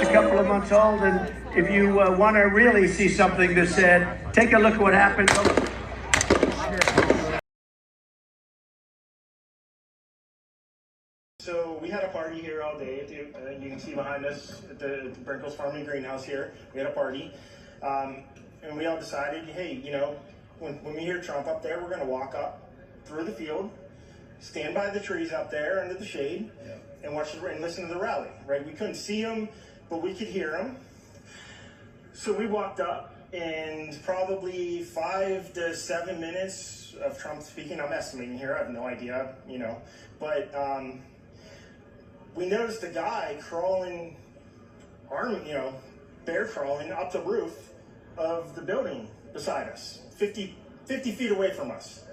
a couple of months old, and if you want to really see something that's sad, take a look at what happened. So we had a party here all day. You can see behind us at the Brinkles Farm and Greenhouse here. We had a party, and we all decided, hey, you know, when we hear Trump up there, we're going to walk up through the field, stand by the trees up there under the shade, and watch and listen to the rally. Right? We couldn't see him, but we could hear him. So we walked up, and probably 5 to 7 minutes of Trump speaking. I'm estimating here. I have no idea, you know, but. We noticed a guy crawling, bear crawling up the roof of the building beside us, 50 feet away from us.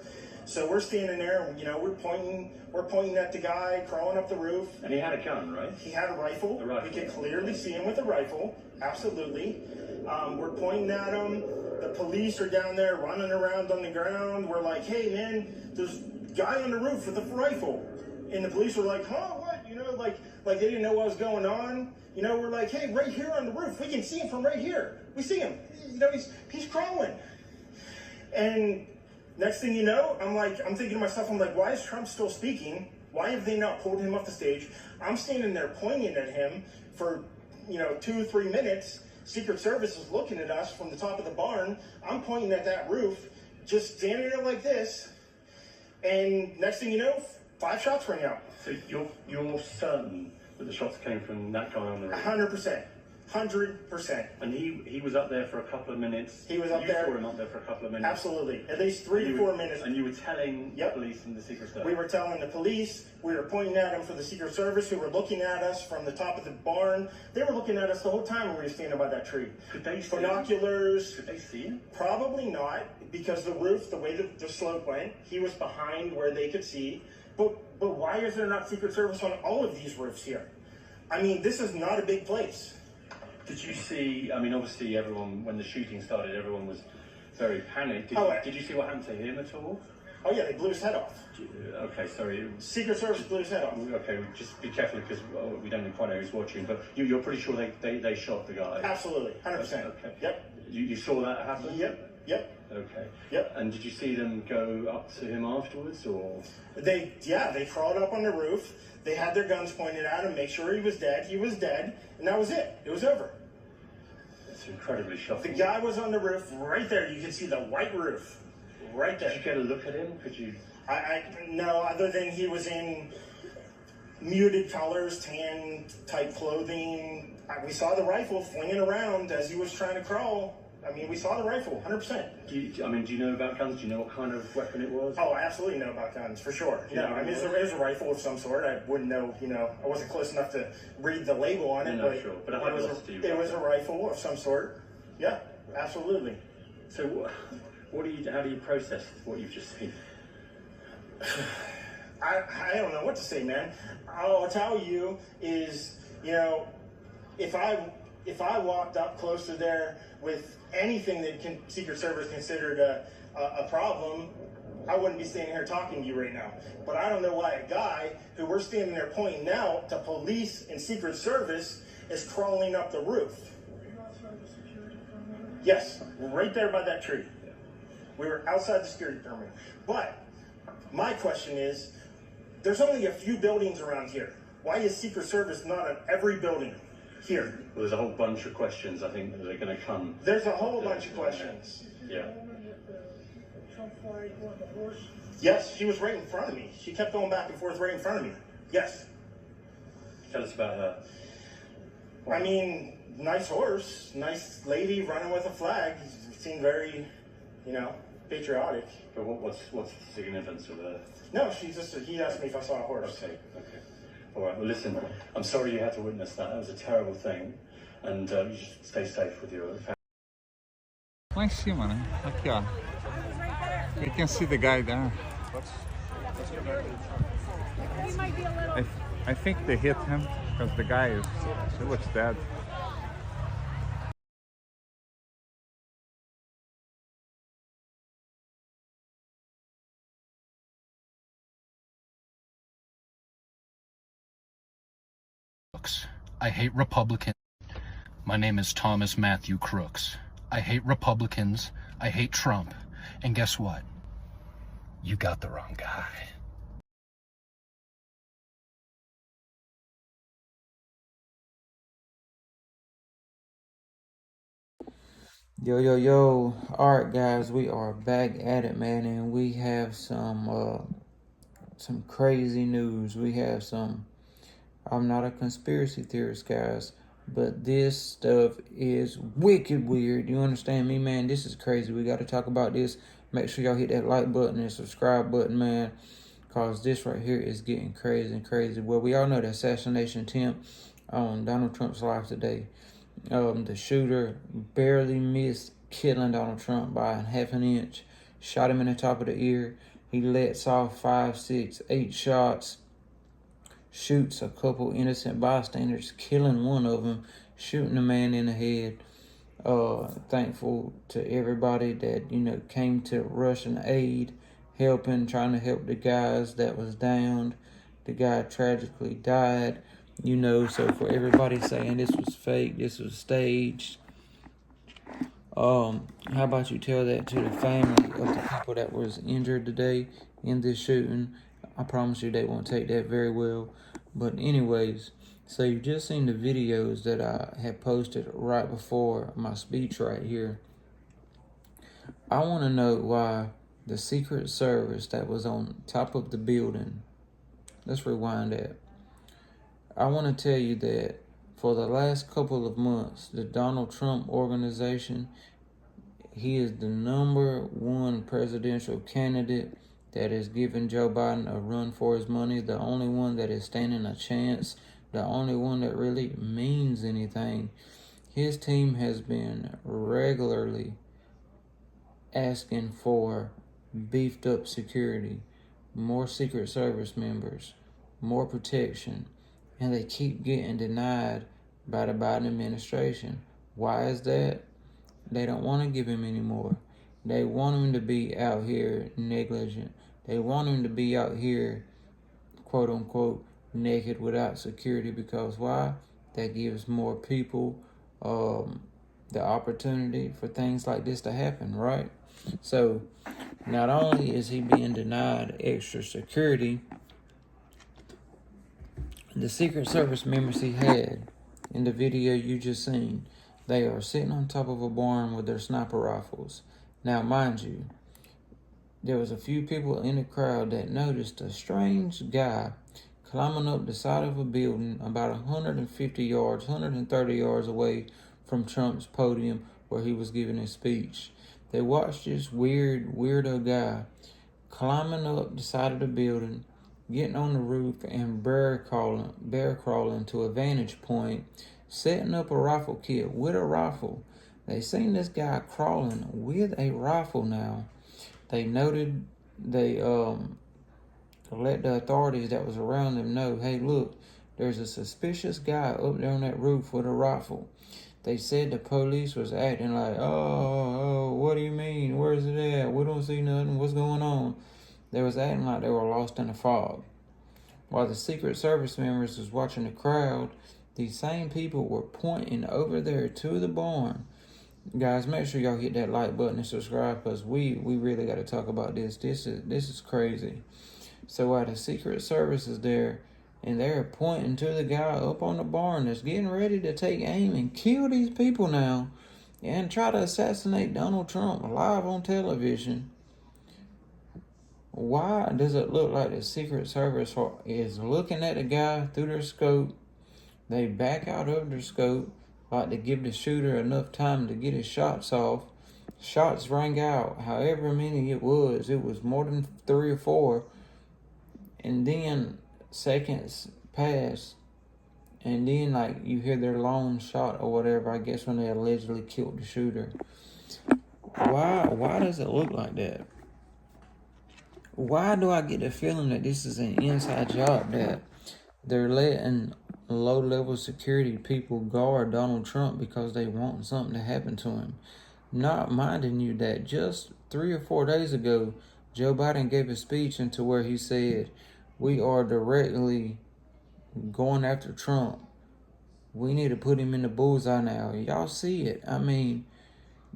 So we're standing there, and, you know, we're pointing at the guy crawling up the roof. And he had a gun, right? He had a rifle. We could clearly see him with a rifle, absolutely. We're pointing at him. The police are down there running around on the ground. We're like, hey man, there's a guy on the roof with a rifle. And the police were like, huh, what? You know, like they didn't know what was going on. You know, we're like, hey, right here on the roof, we can see him from right here. We see him. You know, he's crawling. And next thing you know, I'm thinking to myself, I'm like, why is Trump still speaking? Why have they not pulled him off the stage? I'm standing there pointing at him for, 2 or 3 minutes. Secret Service is looking at us from the top of the barn. I'm pointing at that roof, just standing there like this. And next thing you know, 5 shots ring out. So you're certain that the shots came from that guy on the roof? 100%. 100%. And he was up there for a couple of minutes? He was up there. You saw him up there for a couple of minutes? Absolutely. At least 3 to 4 minutes. And you were telling the police and the Secret Service? We were telling the police. We were pointing at them for the Secret Service, who were looking at us from the top of the barn. They were looking at us the whole time when we were standing by that tree. Could they see binoculars? Could they see him? Probably not, because the roof, the way the slope went, he was behind where they could see. But why is there not Secret Service on all of these roofs here? I mean, this is not a big place. Did you see, I mean, obviously everyone, when the shooting started, everyone was very panicked. Did you see what happened to him at all? Oh yeah, they blew his head off. Okay, sorry. Secret Service blew his head off. Okay, just be careful because we don't quite know who's watching, but you're pretty sure they shot the guy? Absolutely, 100%. Okay. Yep. You saw that happen? Yep. Okay. Yep. And did you see them go up to him afterwards, or? They crawled up on the roof. They had their guns pointed at him, make sure he was dead. He was dead, and that was it. It was over. It's incredibly shocking. The guy was on the roof right there. You can see the white roof right there. Did you get a look at him? Could you? No, other than he was in muted colors, tan type clothing. We saw the rifle flinging around as he was trying to crawl. I mean, we saw the rifle, 100%. Do you know about guns? Do you know what kind of weapon it was? Oh, I absolutely know about guns, for sure. No, I mean, it was a rifle of some sort. I wouldn't know, I wasn't close enough to read the label on it, but, sure. But it was a rifle of some sort. Yeah, absolutely. So how do you process what you've just seen? I don't know what to say, man. All I'll tell you is, if I walked up close to there with anything that Secret Service considered a problem, I wouldn't be standing here talking to you right now. But I don't know why a guy who we're standing there pointing out to police and Secret Service is crawling up the roof. Yes, right there by that tree. We were outside the security perimeter. But my question is, there's only a few buildings around here. Why is Secret Service not on every building here? Well, there's a whole bunch of questions, I think, that are going to come. There's a whole bunch of questions. Yeah. Yes, she was right in front of me. She kept going back and forth right in front of me. Yes. Tell us about her. I mean, nice horse, nice lady running with a flag. Seemed very, patriotic. But what's the significance of her? No, he asked me if I saw a horse. Okay. All right, well listen, I'm sorry you had to witness that. That was a terrible thing. And you should stay safe with your family. Lá em cima, né? Aqui, ó. You can see the guy there. I think they hit him because the guy he looks dead. I hate Republicans. My name is Thomas Matthew Crooks. I hate Republicans. I hate Trump. And guess what? You got the wrong guy. Yo, yo, yo. Alright, guys, we are back at it, man, and we have some crazy news. We have I'm not a conspiracy theorist, guys, but this stuff is wicked weird. You understand me, man? This is crazy. We got to talk about this. Make sure y'all hit that like button and subscribe button, man, because this right here is getting crazy and crazy. Well, we all know the assassination attempt on Donald Trump's life today. The shooter barely missed killing Donald Trump by half an inch. Shot him in the top of the ear. He lets off 5, 6, 8 shots. Shoots a couple innocent bystanders, killing one of them, shooting a man in the head. Thankful to everybody that, came to rush and aid, trying to help the guys that was downed. The guy tragically died, so for everybody saying this was fake, this was staged, how about you tell that to the family of the people that was injured today in this shooting? I promise you they won't take that very well. But anyways, so you just seen the videos that I had posted right before my speech right here. I want to know why the Secret Service that was on top of the building, let's rewind that. I want to tell you that for the last couple of months, the Donald Trump organization, he is the #1 presidential candidate that is giving Joe Biden a run for his money, the only one that is standing a chance, the only one that really means anything. His team has been regularly asking for beefed up security, more Secret Service members, more protection, and they keep getting denied by the Biden administration. Why is that? They don't want to give him any more. They want him to be out here negligent. They want him to be out here, quote unquote, naked without security, because why? That gives more people the opportunity for things like this to happen, right? So not only is he being denied extra security, the Secret Service members he had in the video you just seen, they are sitting on top of a barn with their sniper rifles. Now, mind you, there was a few people in the crowd that noticed a strange guy climbing up the side of a building about 150 yards, 130 yards away from Trump's podium where he was giving his speech. They watched this weirdo guy climbing up the side of the building, getting on the roof and bear crawling to a vantage point, setting up a rifle kit with a rifle. They seen this guy crawling with a rifle now. They let the authorities that was around them know, hey, look, there's a suspicious guy up there on that roof with a rifle. They said the police was acting like, oh, what do you mean? Where's it at? We don't see nothing. What's going on? They was acting like they were lost in the fog. While the Secret Service members was watching the crowd, these same people were pointing over there to the barn. Guys, make sure y'all hit that like button and subscribe, because we really got to talk about this. This is crazy. So while the Secret Service is there and they're pointing to the guy up on the barn that's getting ready to take aim and kill these people now and try to assassinate Donald Trump live on television, why does it look like the Secret Service is looking at the guy through their scope? They back out of their scope, like to give the shooter enough time to get his shots off. Shots rang out, however many it was more than 3 or 4. And then seconds pass, and then like you hear their lone shot or whatever, I guess when they allegedly killed the shooter. Why does it look like that? Why do I get the feeling that this is an inside job, that they're letting low-level security people guard Donald Trump because they want something to happen to him? Not minding you that just 3 or 4 days ago, Joe Biden gave a speech into where he said, we are directly going after Trump We need to put him in the bullseye now. Y'all see it. I mean,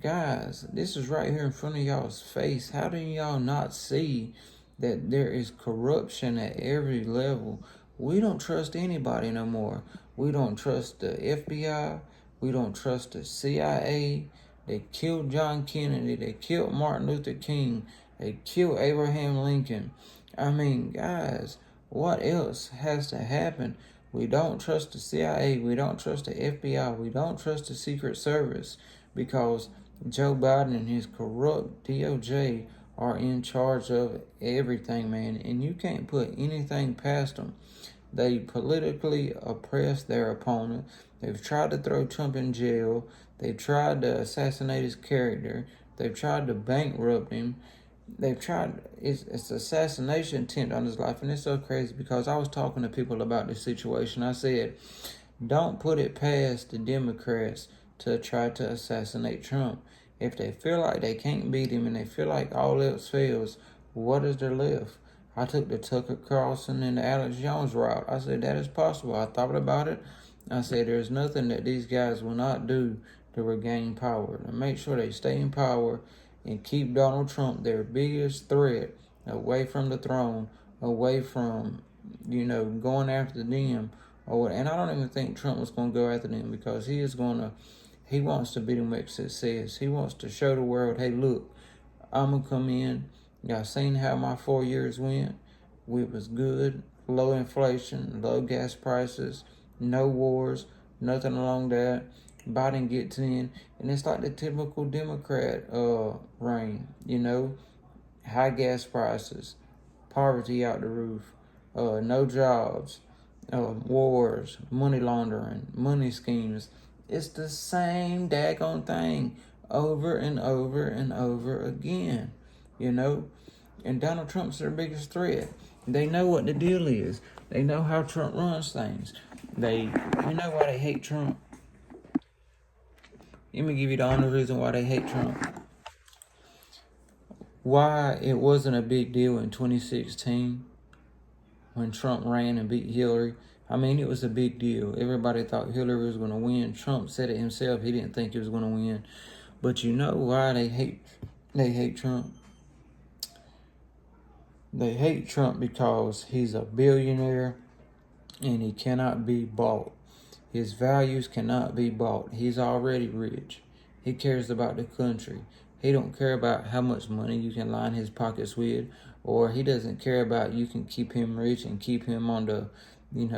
guys, this is right here in front of y'all's face. How do y'all not see that there is corruption at every level? We don't trust anybody no more. We don't trust the FBI. We don't trust the CIA. They killed John Kennedy. They killed Martin Luther King. They killed Abraham Lincoln. I mean, guys, what else has to happen? We don't trust the CIA. We don't trust the FBI. We don't trust the Secret Service because Joe Biden and his corrupt DOJ are in charge of everything, man. And you can't put anything past them. They politically oppress their opponent. They've tried to throw Trump in jail. They've tried to assassinate his character. They've tried to bankrupt him. They've tried, it's assassination attempt on his life. And it's so crazy because I was talking to people about this situation. I said, don't put it past the Democrats to try to assassinate Trump. If they feel like they can't beat him and they feel like all else fails, what is there left? I took the Tucker Carlson and the Alex Jones route. I said, that is possible. I thought about it. I said, there's nothing that these guys will not do to regain power, to make sure they stay in power and keep Donald Trump, their biggest threat, away from the throne, away from, going after them. And I don't even think Trump was going to go after them because he wants to beat them with success. He wants to show the world, hey, look, I'm going to come in. Y'all seen how my 4 years went? It was good, low inflation, low gas prices, no wars, nothing along that. Biden gets in, and it's like the typical Democrat reign, high gas prices, poverty out the roof, no jobs, wars, money laundering, money schemes. It's the same daggone thing over and over and over again, And Donald Trump's their biggest threat. They know what the deal is. They know how Trump runs things. You know why they hate Trump. Let me give you the only reason why they hate Trump. Why it wasn't a big deal in 2016 when Trump ran and beat Hillary. I mean, it was a big deal. Everybody thought Hillary was going to win. Trump said it himself. He didn't think he was going to win. But you know why they hate Trump? They hate Trump because he's a billionaire and he cannot be bought. His values cannot be bought. He's already rich. He cares about the country. He don't care about how much money you can line his pockets with, or he doesn't care about you can keep him rich and keep him on the, in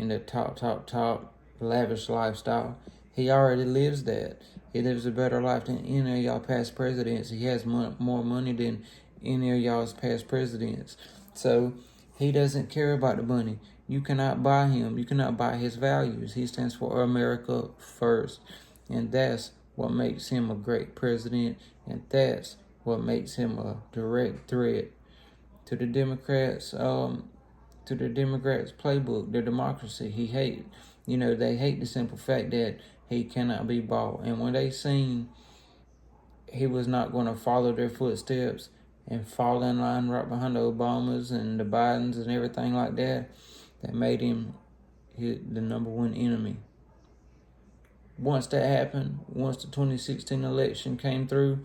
the top lavish lifestyle. He already lives that. He lives a better life than any of y'all past presidents. He has more money than any of y'all's past presidents. So he doesn't care about the money. You cannot buy him. You cannot buy his values. He stands for America first. And that's what makes him a great president. And that's what makes him a direct threat to the Democrats, playbook, their democracy. They hate the simple fact that he cannot be bought. And when they seen he was not going to follow their footsteps and fall in line right behind the Obamas and the Bidens and everything like that, that made him the number one enemy. Once that happened, once the 2016 election came through,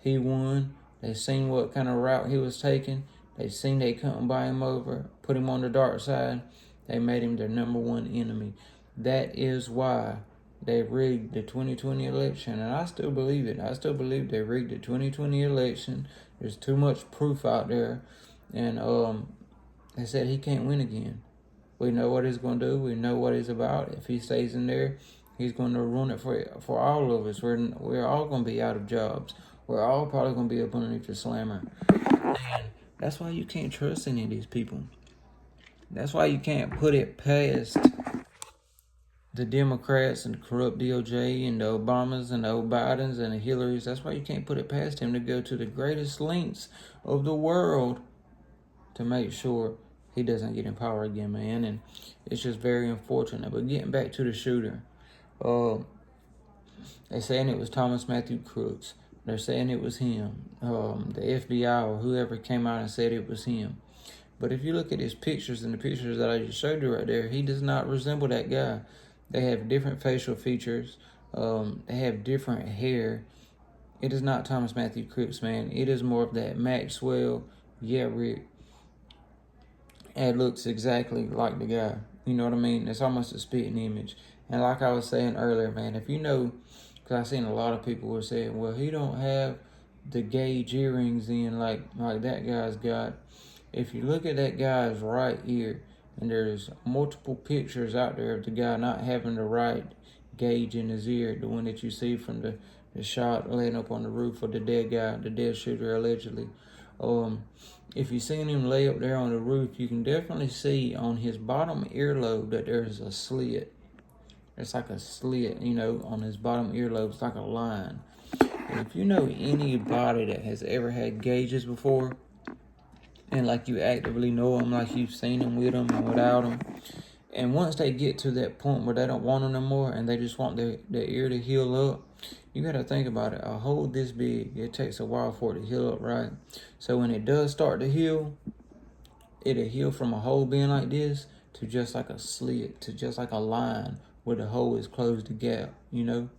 he won. They seen what kind of route he was taking. They seen they couldn't buy him over, put him on the dark side. They made him their number one enemy. That is why they rigged the 2020 election, and I still believe it. I still believe they rigged the 2020 election. There's too much proof out there, and they said he can't win again. We know what he's going to do. We know what he's about. If he stays in there, he's going to ruin it for all of us. We're all going to be out of jobs. We're all probably going to be up underneath the slammer. And that's why you can't trust any of these people. That's why you can't put it past the Democrats and the corrupt DOJ and the Obamas and the Bidens and the Hillarys. That's why you can't put it past him to go to the greatest lengths of the world to make sure he doesn't get in power again, man. And it's just very unfortunate. But getting back to the shooter, they're saying it was Thomas Matthew Crooks. They're saying it was him. The FBI or whoever came out and said it was him. But if you look at his pictures and the pictures that I just showed you right there, he does not resemble that guy. They have different facial features. They have different hair. It is not Thomas Matthew Crooks, man. It is more of that Maxwell, yeah, Rick. It looks exactly like the guy. You know what I mean? It's almost a spitting image. And like I was saying earlier, man, if you know, because I've seen a lot of people were saying, well, he don't have the gauge earrings in like that guy's got. If you look at that guy's right ear, and there's multiple pictures out there of the guy not having the right gauge in his ear, the one that you see from the shot laying up on the roof of the dead guy, the dead shooter allegedly. If you seen him lay up there on the roof, you can definitely see on his bottom earlobe that there's a slit. It's like a slit, you know, on his bottom earlobe. It's like a line. And if you know anybody that has ever had gauges before, and like you actively know them, like you've seen them with them and without them, and once they get to that point where they don't want them no more and they just want their ear to heal up, you got to think about it. A hole this big, it takes a while for it to heal up, right? So when it does start to heal, it'll heal from a hole being like this to just like a slit, to just like a line where the hole is closed the gap, you know?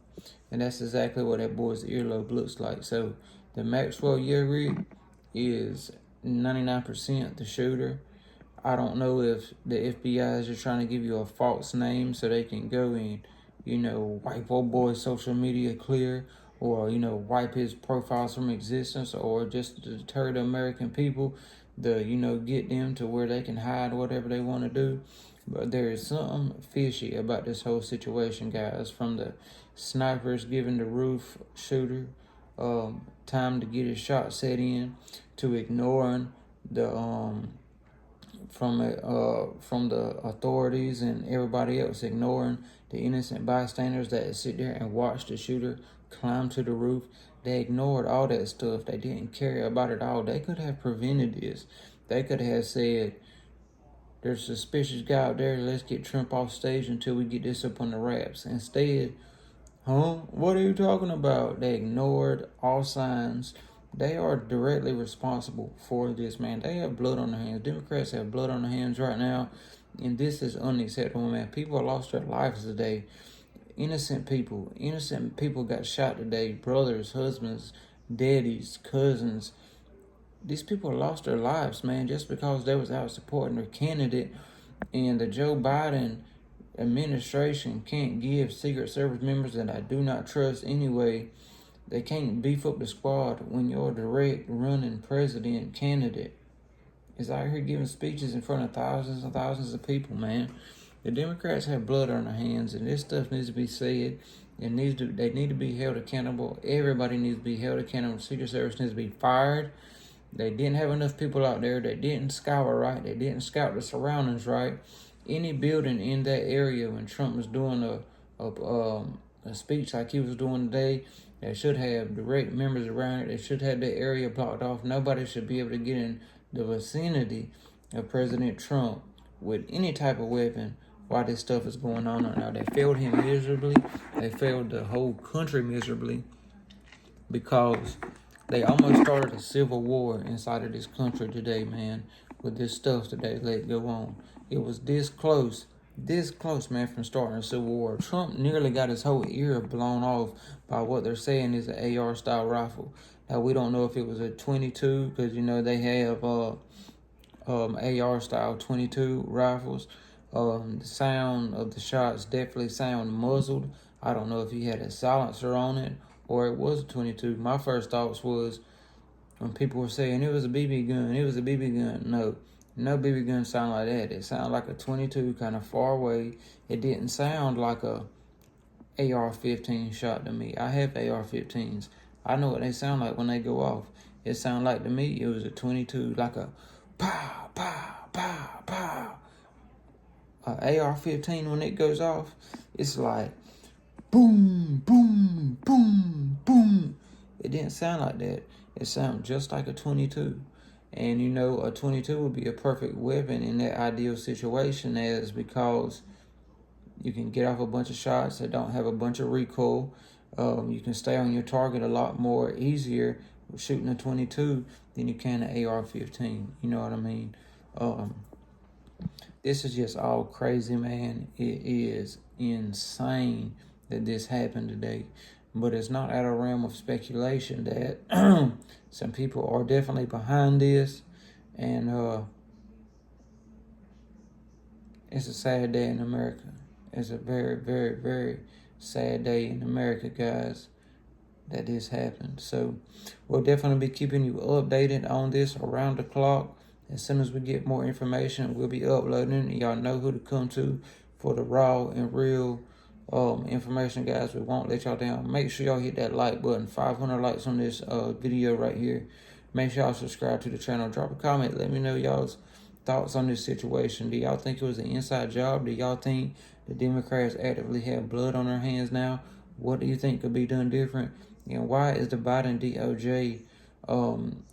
And that's exactly what that boy's earlobe looks like. So the Maxwell Yerrick is 99% the shooter. I don't know if the FBI is just trying to give you a false name so they can go and, you know, wipe old boy's social media clear, or, you know, wipe his profiles from existence, or just to deter the American people, you know, get them to where they can hide whatever they want to do. But there is something fishy about this whole situation, guys, from the snipers giving the roof shooter time to get his shot set in, to ignoring the from the authorities and everybody else, ignoring the innocent bystanders that sit there and watch the shooter climb to the roof. They ignored all that stuff. They didn't care about it all. They could have prevented this. They could have said, there's a suspicious guy out there, let's get Trump off stage until we get this up on the wraps. Instead, what are you talking about? They ignored all signs. They are directly responsible for this, man. They have blood on their hands. Democrats have blood on their hands right now, and this is unacceptable, man. People lost their lives today. Innocent people got shot today. Brothers, husbands, daddies, cousins. These people lost their lives, man, just because they was out supporting their candidate. And the Joe Biden administration can't give Secret Service members that I do not trust anyway, they can't beef up the squad when your direct running president candidate is out here giving speeches in front of thousands and thousands of people, man. The Democrats have blood on their hands, and this stuff needs to be said. They need to be held accountable. Everybody needs to be held accountable. The Secret Service needs to be fired. They didn't have enough people out there. They didn't scour right. They didn't scout the surroundings right. Any building in that area when Trump was doing a speech like he was doing today, they should have direct members around it. They should have the area blocked off. Nobody should be able to get in the vicinity of President Trump with any type of weapon while this stuff is going on right now. They failed him miserably. They failed the whole country miserably, because they almost started a civil war inside of this country today, man, with this stuff that they let go on. It was this close, man, from starting a civil war. Trump nearly got his whole ear blown off by what they're saying is an AR-style rifle. Now, we don't know if it was a 22, because, you know, they have AR-style 22 rifles. The sound of the shots definitely sound muzzled. I don't know if he had a silencer on it or it was a 22. My first thoughts was, when people were saying it was a BB gun, no BB gun sound like that. It sounded like a 22, kind of far away. It didn't sound like a AR-15 shot to me. I have AR-15s. I know what they sound like when they go off. It sounded like to me it was a 22, like a pow, pow, pow, pow. AR-15, when it goes off, it's like boom, boom, boom, boom. It didn't sound like that. It sounded just like a 22. And, you know, a 22 would be a perfect weapon in that ideal situation, as because you can get off a bunch of shots that don't have a bunch of recoil. You can stay on your target a lot more easier shooting a 22 than you can an AR-15. You know what I mean? This is just all crazy, man. It is insane that this happened today. But it's not out of realm of speculation that some people are definitely behind this. And it's a sad day in America. It's a very, very, very sad day in America, guys, that this happened. So we'll definitely be keeping you updated on this around the clock. As soon as we get more information, we'll be uploading. Y'all know who to come to for the raw and real information, guys. We won't let y'all down. Make sure y'all hit that like button. 500 likes on this video right here. Make sure y'all subscribe to the channel. Drop a comment. Let me know y'all's thoughts on this situation. Do y'all think it was an inside job? Do y'all think the Democrats actively have blood on their hands now? What do you think could be done different? And why is the Biden DOJ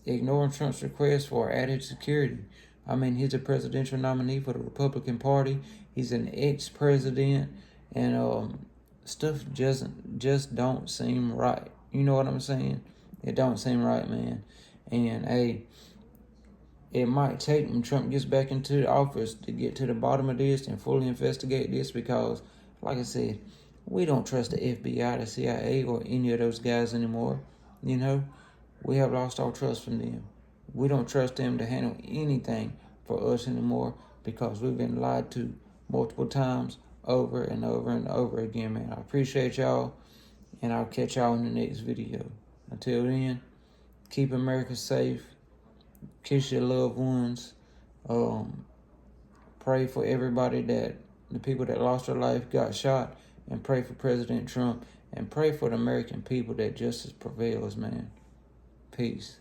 ignoring Trump's request for added security? I mean, he's a presidential nominee for the Republican Party. He's an ex-president, and stuff just don't seem right. You know what I'm saying? It don't seem right, man. And hey, it might take when Trump gets back into the office to get to the bottom of this and fully investigate this, because, like I said, we don't trust the FBI, the CIA, or any of those guys anymore. You know, we have lost our trust from them. We don't trust them to handle anything for us anymore because we've been lied to multiple times over and over and over again, man. I appreciate y'all, and I'll catch y'all in the next video. Until then, keep America safe. Kiss your loved ones. Pray for everybody that, the people that lost their life, got shot, and pray for President Trump, and pray for the American people that justice prevails, man. Peace.